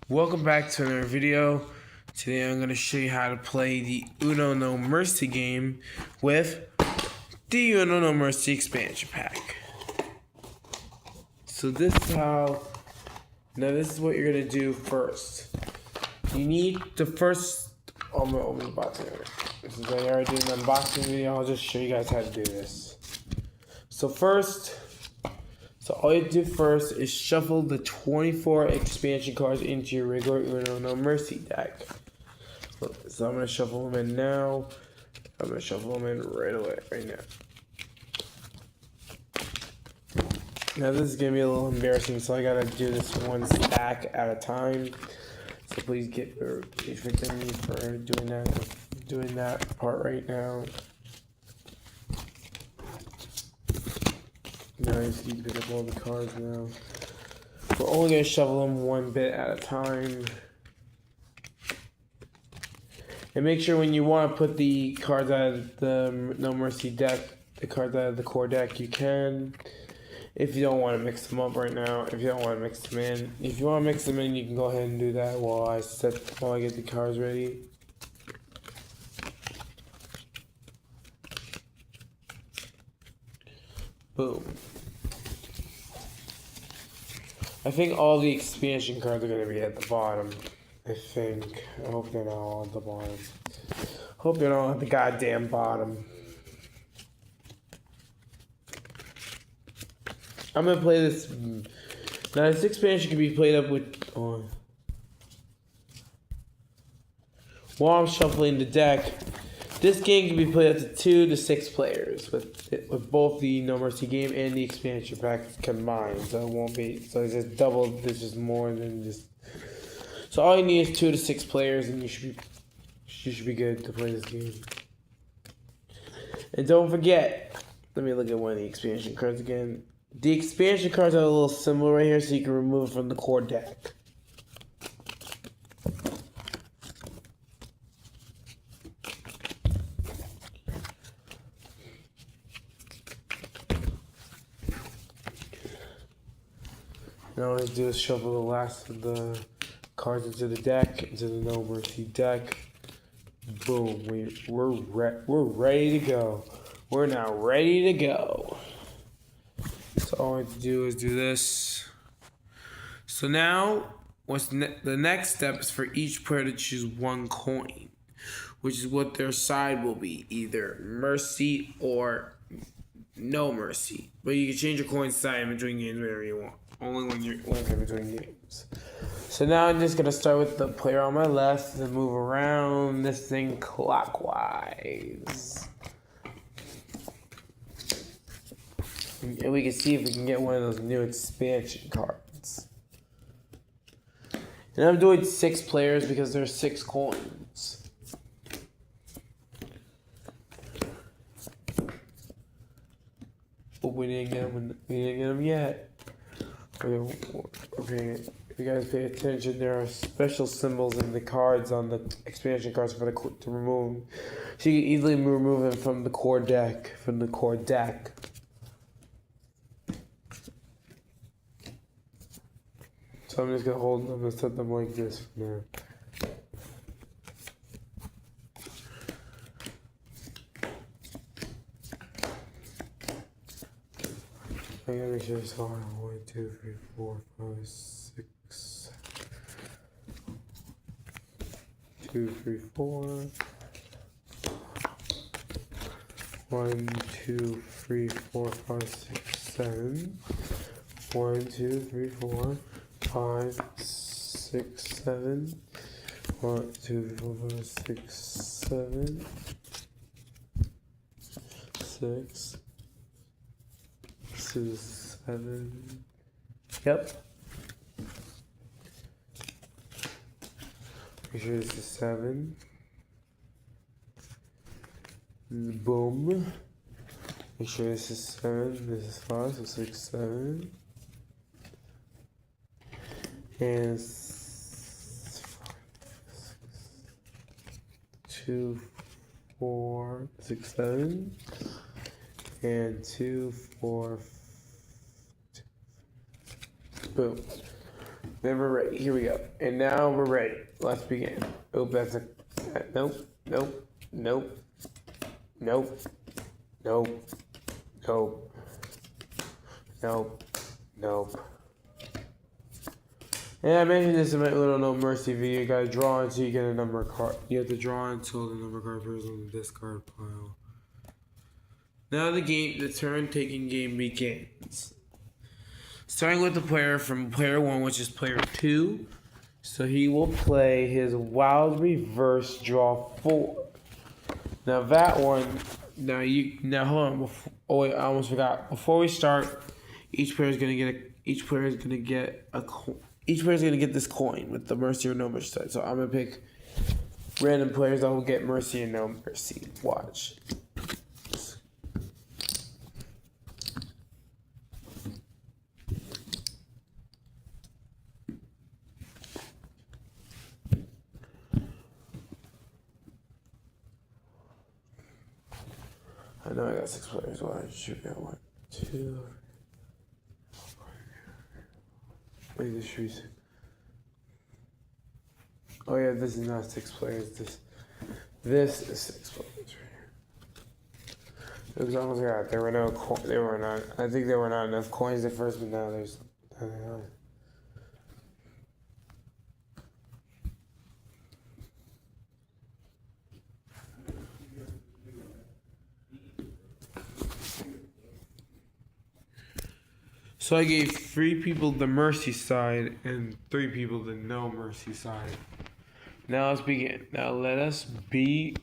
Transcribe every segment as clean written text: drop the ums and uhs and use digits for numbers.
Welcome back to another video. Today I'm going to show you how to play the Uno No Mercy game with the Uno No Mercy expansion pack. So this is this is what you're going to do first. You need the first, I'm going to open the box here. Since I already did an unboxing video, I'll just show you guys how to do this. So all you do first is shuffle the 24 expansion cards into your regular Uno No Mercy deck. So I'm going to shuffle them in now. I'm going to shuffle them in right away, right now. Now this is going to be a little embarrassing, so I got to do this one stack at a time. So please forgive me for doing that part right now. Now I just need to pick up all the cards now. We're only going to shuffle them one bit at a time. And make sure when you want to put the cards out of the No Mercy deck, the cards out of the core deck, you can. If you don't want to mix them up right now, if you don't want to mix them in. If you want to mix them in, you can go ahead and do that while I get the cards ready. Boom. I think all the expansion cards are going to be at the bottom. I think. I hope they're not all at the bottom. Hope they're not at the goddamn bottom. I'm going to play this. Now, this expansion can be played up with. While I'm shuffling the deck, this game can be played up to 2 to 6 players with both the No Mercy game and the expansion pack combined. So it won't be. So it's just double. This is more than just. So all you need is 2 to 6 players, and you should be good to play this game. And don't forget. Let me look at one of the expansion cards again. The expansion cards have a little symbol right here, so you can remove it from the core deck. Now all I do is shuffle the last of the cards into the deck, into the No Mercy deck. Boom, we're ready to go. We're now ready to go. So all I have to do is do this. So now, the next step is for each player to choose one coin, which is what their side will be, either Mercy or No Mercy. But you can change your coin side in between games whenever you want. Only when you're in between games. So now I'm just going to start with the player on my left and move around this thing clockwise. And we can see if we can get one of those new expansion cards. And I'm doing 6 players because there's 6 coins. But we didn't get them yet. Okay, if you guys pay attention, there are special symbols in the cards on the expansion cards to remove them. So you can easily remove them from the core deck, So I'm just gonna set them like this for now. I gotta make sure it's hard. 1, 2, 3, 4, 5, 6. 2, 3, 4. 1, 2, 3, 4, 5, 6, 7. 1, 2, 3, 4, 5, 6, 7. 1, 2, 3, 4, 5, 6, 7. 6. 7. Yep. Make sure this is 7. Boom. Make sure this is 7. This is 5. So 6, 7. And 2, 4, 6, 7. And 2, 4. Boom. Then we're ready. Here we go. And now we're ready. Let's begin. Oh, that's a... Nope. Nope. Nope. Nope. Nope. Nope. Nope. Nope. And I mentioned this in my little No Mercy video. You gotta draw until you get a number card. You have to draw until the number card appears on the discard pile. Now the turn taking game begins. Starting with the player from player 1, which is player 2. So he will play his Wild Reverse Draw 4. Now that one, now hold on. Oh wait, I almost forgot. Before we start, each player is gonna get this coin with the Mercy or No Mercy side. So I'm gonna pick random players that will get Mercy and No Mercy. Watch. I know I got 6 players. Well, I should got 1, 2. Wait, this should be 6. Oh yeah, this is not 6 players. This is 6 players right here. It was almost right. There were no. I think there were not enough coins at first, but now there's. So I gave 3 people the Mercy side and 3 people the No Mercy side. Now let's begin. Now let us begin.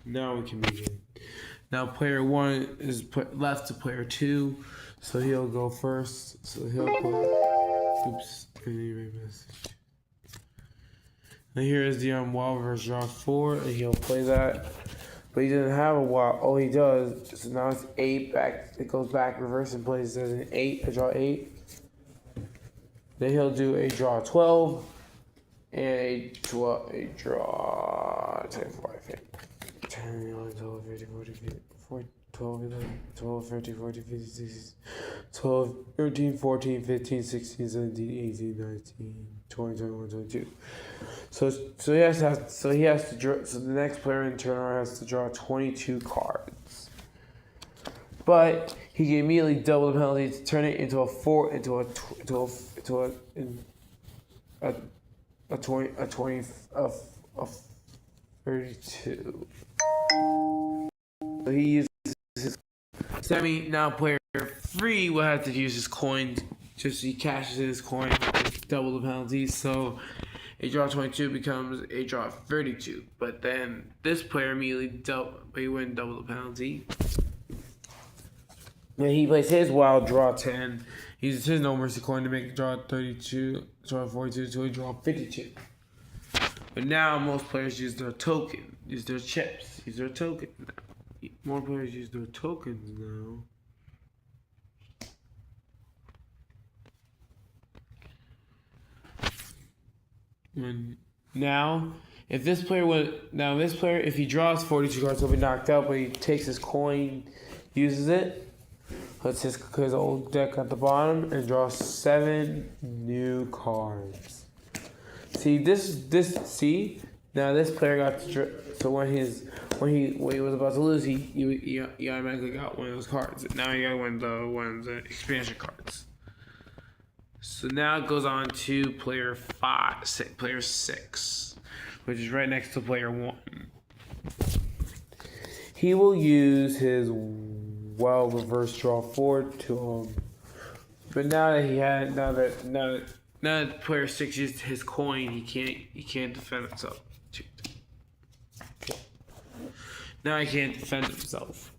Now we can begin. Now player 1 is left to player 2, so he'll go first. So he'll play. Oops, I need my message. Now here is the Wild Reverse Draw 4, and he'll play that. But he doesn't have a wild. Oh, he does. So now it's 8 back. It goes back, reverse, and plays as an 8. A draw 8. Then he'll do a draw 12 and a draw 10, 10, 11, 12, 13, 14, 12, 11, 12, 13, 14, 15, 16, 12, 13, 14, 15, 16, 17, 18, 19, 20, 21, 22. So he has to draw. So the next player in turn has to draw 22 cards. But he can immediately double the penalty to turn it into a 32. So he uses his now player 3 will have to use his coin. Just he cashes in his coin, double the penalty. So a draw 22 becomes a draw 32. But then this player immediately he wouldn't double the penalty. Then he plays his wild draw 10. He uses his No Mercy coin to make draw 32, draw 42 to a draw 52. But now most players use their token, use their chips, use their token now. More players use their tokens now. And now, if this player, if he draws 42 cards, he'll be knocked out. But he takes his coin, uses it, puts his old deck at the bottom, and draws 7 new cards. See see. Now this player got to draw. So when he was about to lose, he automatically got one of those cards. Now he got one of the expansion cards. So now it goes on to player 6, which is right next to player 1. He will use his Wild Reverse Draw 4 to but now that player 6 used his coin, he can't defend himself. Now he can't defend himself.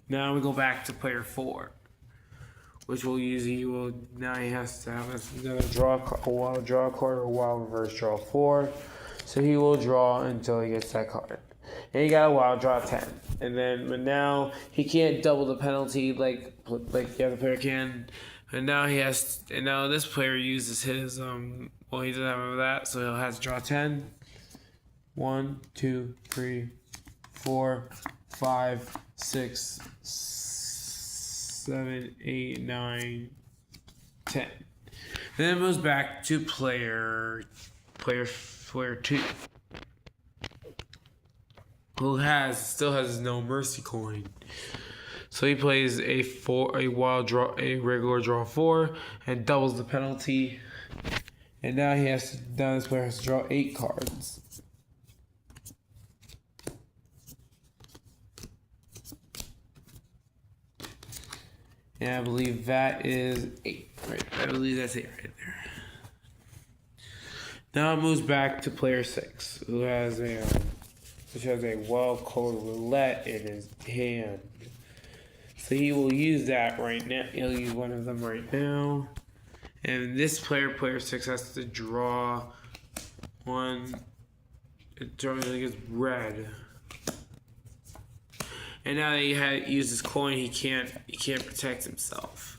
Now we go back to player 4. Which now he has to have a wild draw card or wild reverse draw 4. So he will draw until he gets that card. And he got a wild draw 10. But now he can't double the penalty like the other player can. And now this player uses his he doesn't have that, so he'll have to draw 10. 1, 2, 3, 4, 5, 6, 7, 8, 9, 10. Then it moves back to player two, who still has no mercy coin. So he plays a regular draw 4, and doubles the penalty. And now this player has to draw 8 cards. And I believe that is 8. Right, I believe that's 8 right there. Now it moves back to player 6, which has a wild-colored roulette in his hand. So he will use that right now. He'll use one of them right now. And this player 6, has to draw one. It gets red. And now that he used his coin, he can't protect himself.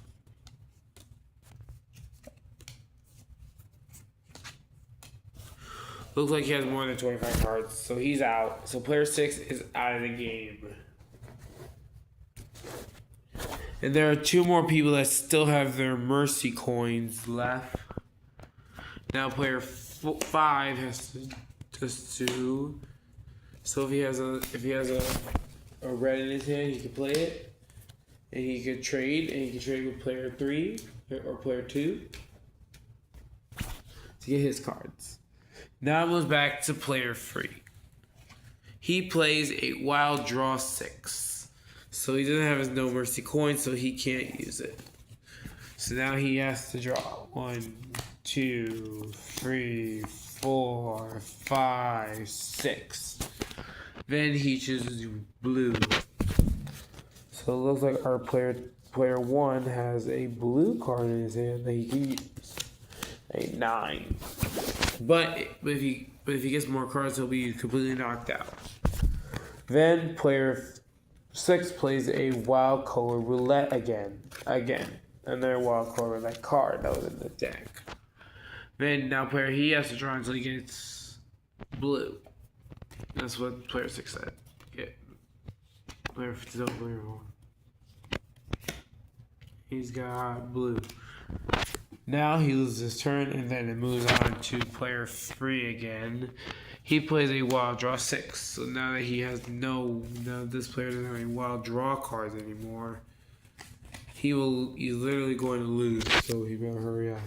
Looks like he has more than 25 cards, so he's out. So player 6 is out of the game. And there are 2 more people that still have their mercy coins left. Now player 5 has to just do. So if he has a red in his hand, he can play it, and he can trade, with player 3 or player 2 to get his cards. Now it moves back to player 3. He plays a wild draw 6. So he doesn't have his no mercy coin, so he can't use it. So now he has to draw 1, 2, 3, 4, 5, 6. Then he chooses blue. So it looks like our player 1 has a blue card in his hand that he can use. A 9. But if he gets more cards, he'll be completely knocked out. Then player 6 plays a wild color roulette again. Another wild color roulette card that was in the deck. Then now he has to draw until he gets blue. That's what player 6 said. Yeah. Player 1. He's got blue. Now he loses his turn, and then it moves on to player 3 again. He plays a wild draw 6. So now that he has this player doesn't have any wild draw cards anymore. He's literally going to lose, so he better hurry up.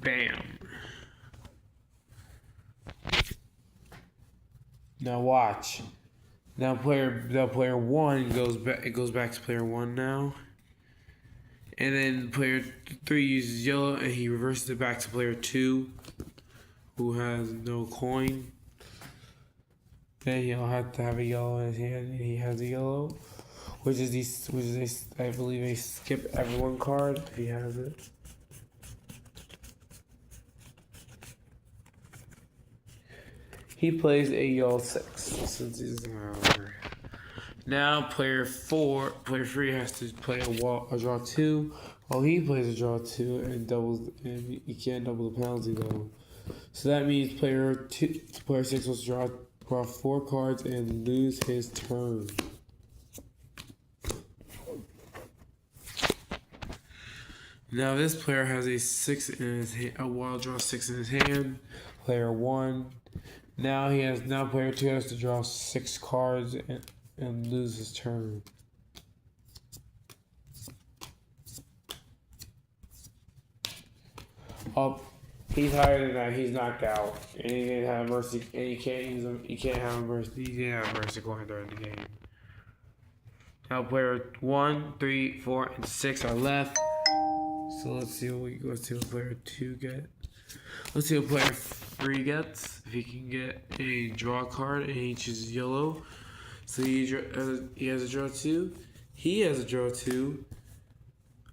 Bam. Now watch. Now player 1 goes back. It goes back to player 1 now. And then player 3 uses yellow, and he reverses it back to player 2, who has no coin. Then he'll have to have a yellow in his hand, and he has a yellow, which is I believe a skip everyone card if he has it. He plays a yellow 6 since he's over. Now player 3 has to play a draw 2. While he plays a draw 2 and he can't double the penalty though. So that means player 6 will draw 4 cards and lose his turn. Now this player has a 6 in his hand, a wild draw 6 in his hand. Player 1. Now player 2 has to draw 6 cards and lose his turn. Oh, he's higher than that. He's knocked out, and he didn't have mercy. And you can't use him. You can't have mercy. He didn't have mercy going during the game. Now player 1, 3, 4, and 6 are left. So let's see what player 2 gets. Let's see what player 3 gets. If he can get a draw card and he chooses yellow. So he has a draw 2. He has a draw 2.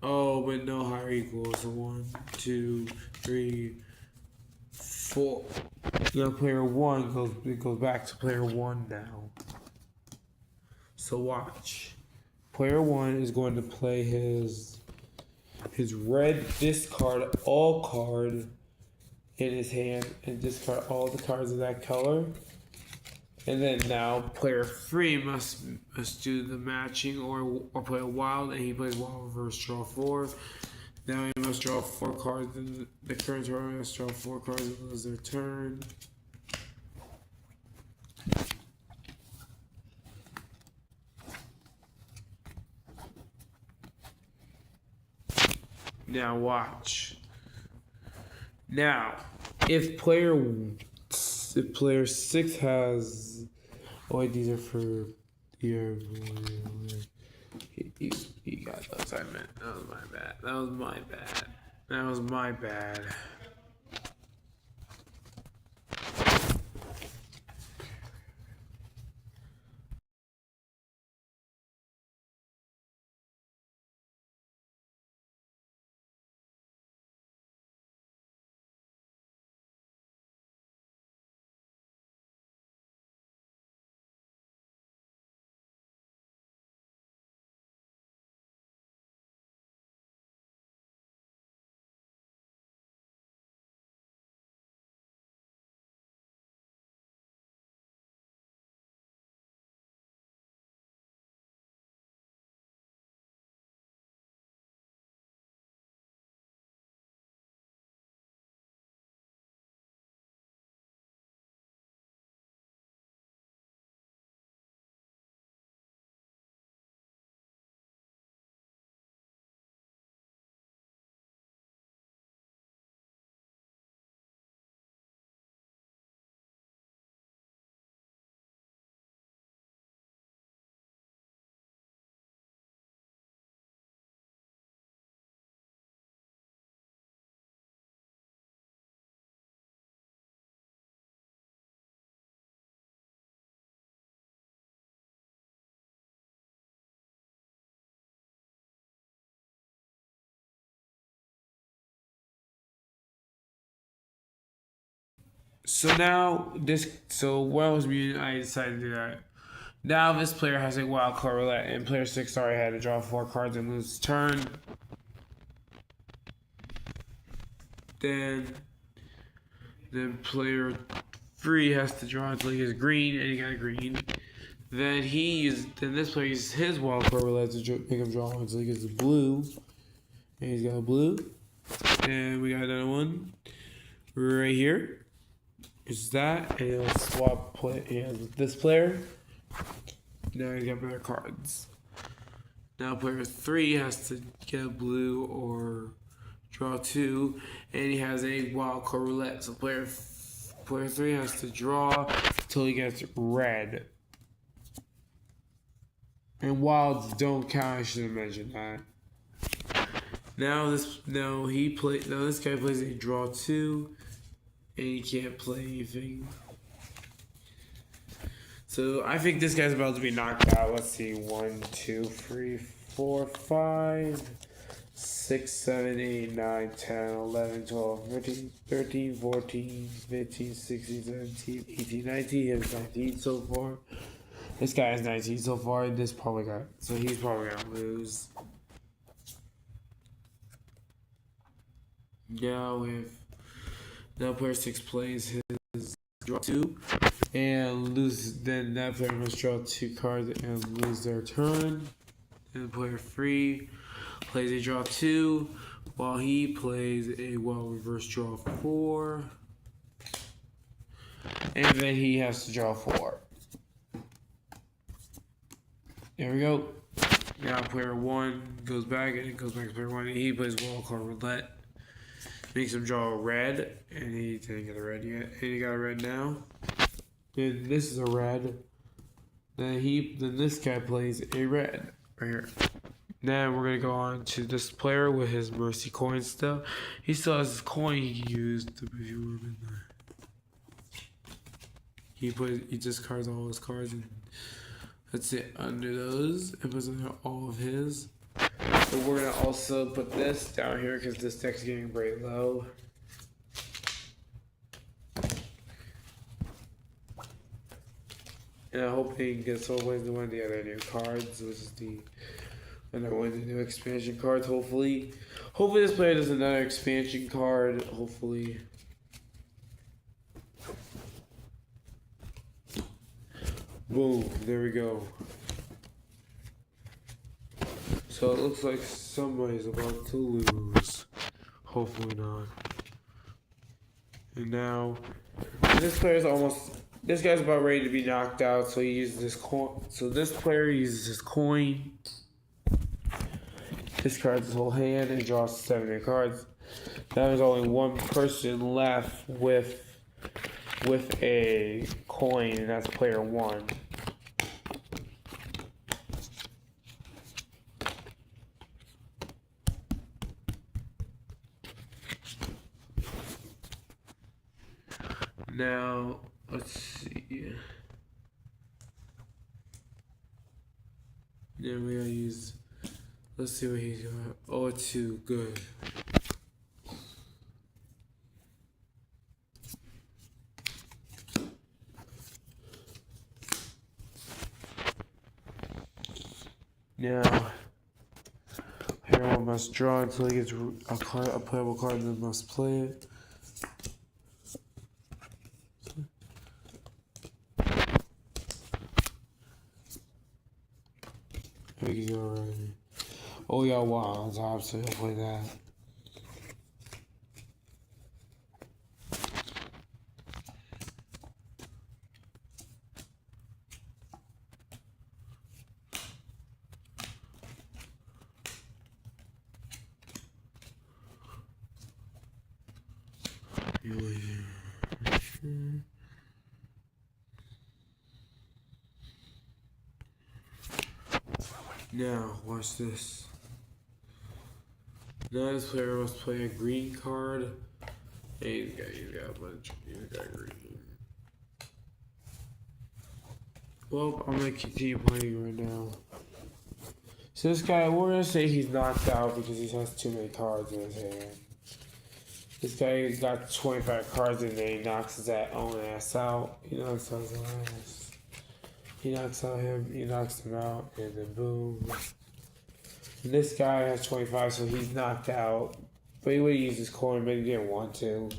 Oh, but no higher equals. So 1, 2, 3, 4. Now player 1 goes back to player 1 now. So watch. Player 1 is going to play his red discard all card in his hand and discard all the cards of that color. And then now player 3 must do the matching or play a wild, and he plays wild reverse draw 4. Now he must draw 4 cards, and the current tournament must draw 4 cards and lose their turn. Now watch. Now, if player 6 has, oh wait, these are for your. He got those. I meant that was my bad. That was my bad. That was my bad. So now what I was reading, I decided to do that. Now this player has a wild card roulette, and player 6 already had to draw 4 cards and lose his turn. Then player 3 has to draw until he gets green, and he got a green. Then this player uses his wild card roulette to make him draw until he gets a blue, and he's got a blue. And we got another one right here. Is that, and he'll swap play. He has this player. Now he's got better cards. Now player 3 has to get a blue or draw 2, and he has a wild card roulette. So player 3 has to draw until he gets red. And wilds don't count. I should have mentioned that. Now this guy plays a draw 2. And he can't play anything. So I think this guy's about to be knocked out. Let's see. 1, 2, 3, 4, 5, 6, 7, 8, 9, 10, 11, 12, 13, 14, 15, 16, 17, 18, 19. He has 19 so far. This guy has 19 so far. And he's probably gonna lose. Now player 6 plays his draw 2 and loses. Then that player must draw 2 cards and lose their turn. And player 3 plays a draw 2 while he plays a reverse draw 4. And then he has to draw 4. There we go. Now player 1 goes back, and it goes back to player 1, and he plays wild card roulette. Makes him draw a red, and he didn't get a red yet. And he got a red now. Then this is a red. Then this guy plays a red right here. Now we're gonna go on to this player with his mercy coin stuff. He still has his coin he can use to review him in there. He discards all his cards, and that's it under those. It puts under all of his. But we're gonna also put this down here because this deck's getting very low. And I'm hoping this whole wins one of the other new cards, which is one of the new expansion cards. Hopefully this player does another expansion card. Hopefully. Boom, there we go. So it looks like somebody's about to lose. Hopefully not. And now, this guy's about ready to be knocked out, so he uses this coin. So this player uses his coin, discards his whole hand, and draws 7 cards. Now there's only one person left with a coin, and that's player 1. Now, let's see. Then we gotta use. Let's see what he's got. Oh, 2, good. Now, everyone must draw until he gets a playable card, and then must play it. We can go already. Oh yeah, wow, on top, so he'll play that. Now, watch this. Now this player must play a green card. Hey, he's got a bunch. He's got green. Well, I'm gonna continue playing right now. So this guy, we're gonna say he's knocked out because he has too many cards in his hand. This guy got 25 cards and then he knocks his own ass out. He knocks out his ass. He knocks out him, he knocks him out, and then boom. And this guy has 25, so he's knocked out. But he would use his coin, but he didn't want to.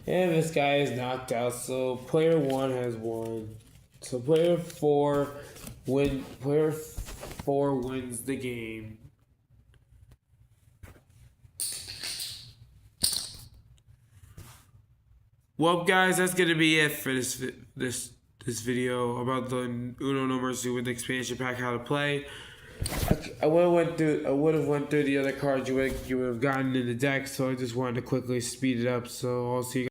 And this guy is knocked out, so player 1 has won. So player 4 wins the game. Well, guys, that's gonna be it for this video about the Uno No Mercy with the expansion pack, how to play. I would have went through the other cards you would have gotten in the deck, so I just wanted to quickly speed it up. So I'll see you guys.